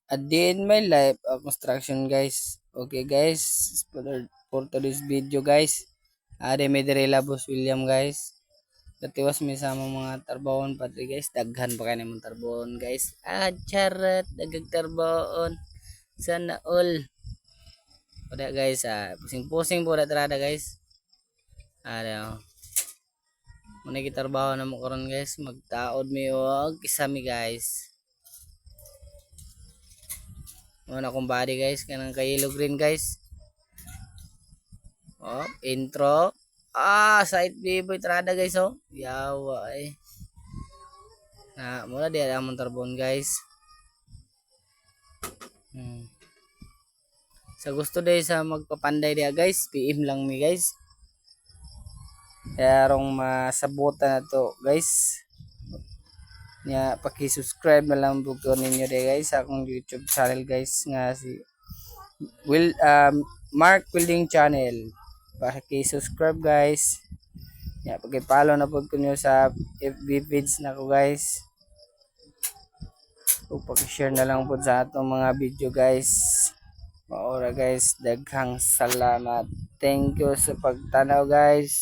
A day in my life of construction guys. Okay guys, for today's video guys. Ari may dire Labos William guys. Katiwas may sama mga tarbawon pati guys. Daghan pa kayo ng tarbawon guys. Charat, dagag tarbawon. Sana all. Pada guys, pusing-pusing po na trada guys. Ano, muna gitarbaho na mo karon guys. Magtaod mi og kisami guys. Muna akong body guys, kanang kay yellow green guys. Oh, intro. Side B-boy trada guys oh. Yawa eh. Mula di ada among tarbon guys. Sa gusto day sa magpapanday dia guys, PM lang mi guys. Kaya rong masabutan na to guys. Nya paki-subscribe na lang po ninyo day guys sa akong YouTube channel guys nga si Mark Wilding Channel. Paki-subscribe guys. Nya paki-follow na po niyo sa FB page na ko guys. O paki-share na lang po sa atong mga video guys. Maura guys, daghang salamat. Thank you sa pagtanaw guys.